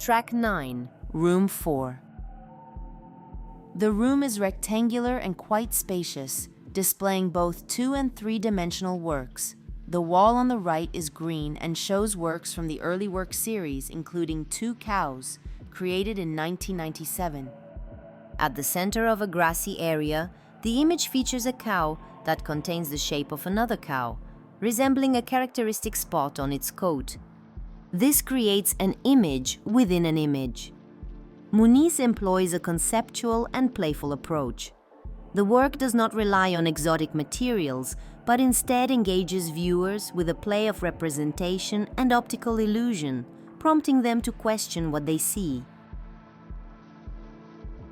Track 9, Room 4. The room is rectangular and quite spacious, displaying both 2- and 3-dimensional works. The wall on the right is green and shows works from the early work series, including 2 cows, created in 1997. At the center of a grassy area, the image features a cow that contains the shape of another cow, resembling a characteristic spot on its coat. This creates an image within an image. Muniz employs a conceptual and playful approach. The work does not rely on exotic materials, but instead engages viewers with a play of representation and optical illusion, prompting them to question what they see.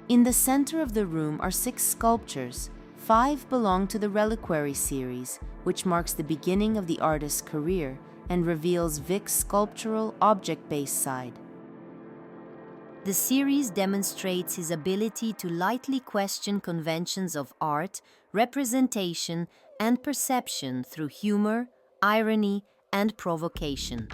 In the center of the room are 6 sculptures. 5 belong to the Reliquary series, which marks the beginning of the artist's career and reveals Vic's sculptural, object-based side. The series demonstrates his ability to lightly question conventions of art, representation, and perception through humor, irony, and provocation.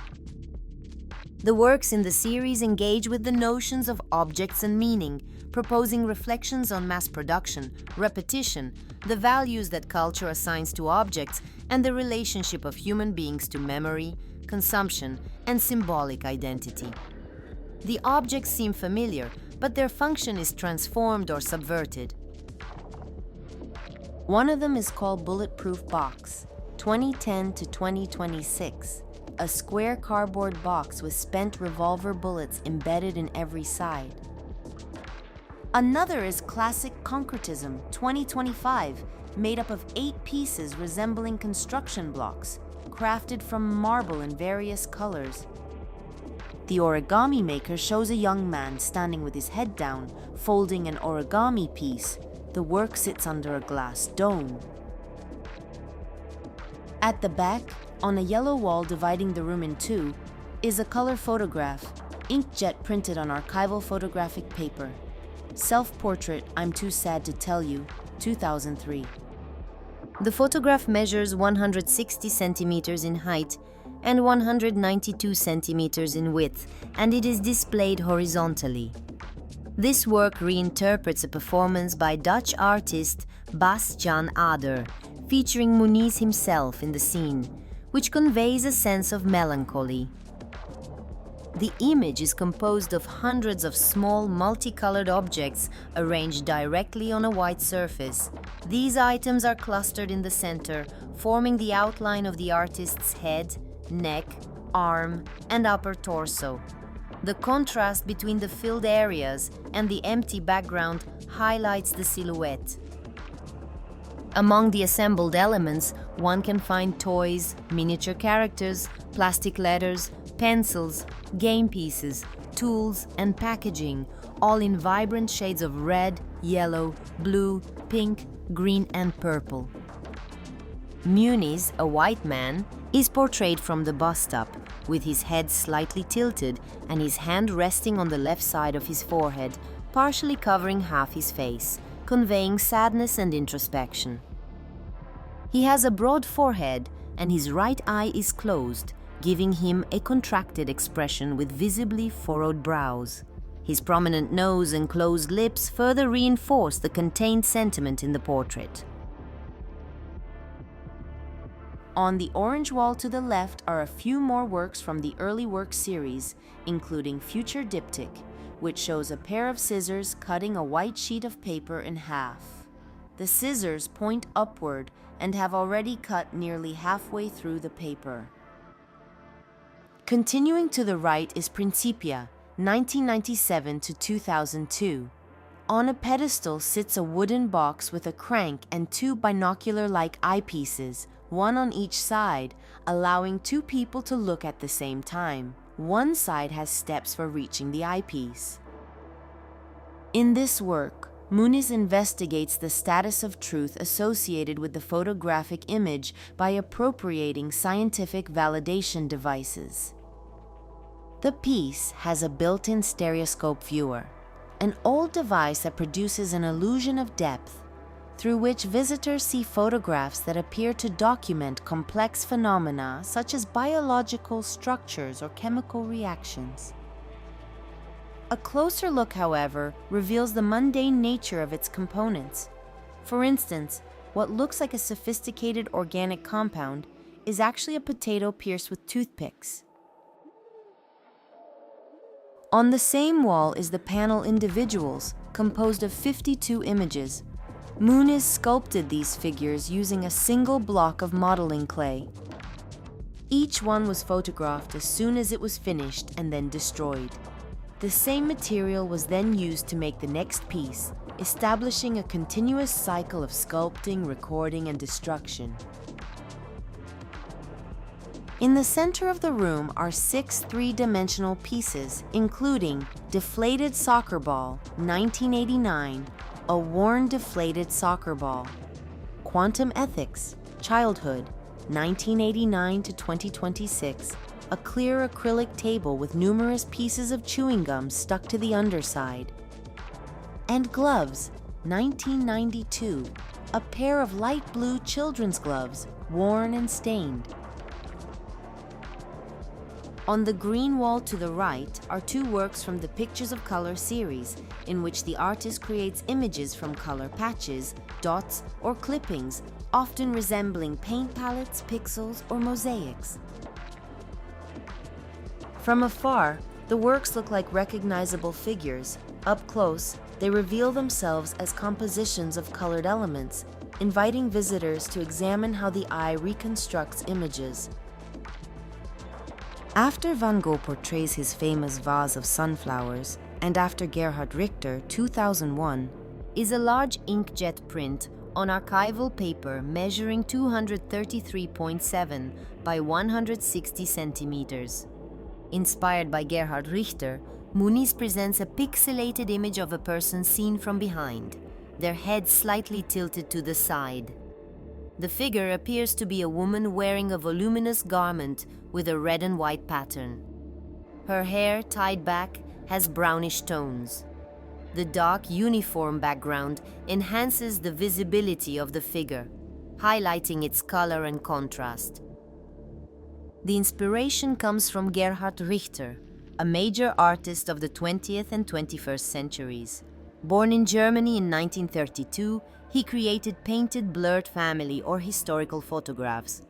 The works in the series engage with the notions of objects and meaning, proposing reflections on mass production, repetition, the values that culture assigns to objects, and the relationship of human beings to memory, consumption, and symbolic identity. The objects seem familiar, but their function is transformed or subverted. One of them is called Bulletproof Box, 2010 to 2026, a square cardboard box with spent revolver bullets embedded in every side. Another is Classic Concretism, 2025, made up of 8 pieces resembling construction blocks, crafted from marble in various colors. The origami maker shows a young man standing with his head down, folding an origami piece. The work sits under a glass dome. At the back, on a yellow wall dividing the room in 2, is a color photograph, inkjet printed on archival photographic paper. Self-portrait, I'm Too Sad to Tell You, 2003. The photograph measures 160 centimeters in height and 192 centimeters in width, and it is displayed horizontally. This work reinterprets a performance by Dutch artist Bas Jan Ader, featuring Muniz himself in the scene, which conveys a sense of melancholy. The image is composed of hundreds of small, multicolored objects arranged directly on a white surface. These items are clustered in the center, forming the outline of the artist's head, neck, arm, and upper torso. The contrast between the filled areas and the empty background highlights the silhouette. Among the assembled elements, one can find toys, miniature characters, plastic letters, pencils, game pieces, tools, and packaging, all in vibrant shades of red, yellow, blue, pink, green, and purple. Muniz, a white man, is portrayed from the bust-up, with his head slightly tilted and his hand resting on the left side of his forehead, partially covering half his face, conveying sadness and introspection. He has a broad forehead and his right eye is closed, giving him a contracted expression with visibly furrowed brows. His prominent nose and closed lips further reinforce the contained sentiment in the portrait. On the orange wall to the left are a few more works from the early work series, including Future Diptych, which shows a pair of scissors cutting a white sheet of paper in half. The scissors point upward and have already cut nearly halfway through the paper. Continuing to the right is Principia, 1997 to 2002. On a pedestal sits a wooden box with a crank and 2 binocular-like eyepieces, one on each side, allowing 2 people to look at the same time. One side has steps for reaching the eyepiece. In this work, Muniz investigates the status of truth associated with the photographic image by appropriating scientific validation devices. The piece has a built-in stereoscope viewer, an old device that produces an illusion of depth, through which visitors see photographs that appear to document complex phenomena such as biological structures or chemical reactions. A closer look, however, reveals the mundane nature of its components. For instance, what looks like a sophisticated organic compound is actually a potato pierced with toothpicks. On the same wall is the panel Individuals, composed of 52 images. Muniz sculpted these figures using a single block of modeling clay. Each one was photographed as soon as it was finished and then destroyed. The same material was then used to make the next piece, establishing a continuous cycle of sculpting, recording, and destruction. In the center of the room are 6 three-dimensional pieces, including Deflated Soccer Ball, 1989, a worn deflated soccer ball; Quantum Ethics, Childhood, 1989 to 2026, a clear acrylic table with numerous pieces of chewing gum stuck to the underside; and Gloves, 1992, a pair of light blue children's gloves, worn and stained. On the green wall to the right are 2 works from the Pictures of Color series, in which the artist creates images from color patches, dots, or clippings, often resembling paint palettes, pixels, or mosaics. From afar, the works look like recognizable figures. Up close, they reveal themselves as compositions of colored elements, inviting visitors to examine how the eye reconstructs images. After Van Gogh portrays his famous vase of sunflowers, and after Gerhard Richter, 2001, is a large inkjet print on archival paper measuring 233.7 by 160 centimeters. Inspired by Gerhard Richter, Muniz presents a pixelated image of a person seen from behind, their head slightly tilted to the side. The figure appears to be a woman wearing a voluminous garment with a red and white pattern. Her hair, tied back, has brownish tones. The dark uniform background enhances the visibility of the figure, highlighting its color and contrast. The inspiration comes from Gerhard Richter, a major artist of the 20th and 21st centuries. Born in Germany in 1932, he created painted blurred family or historical photographs.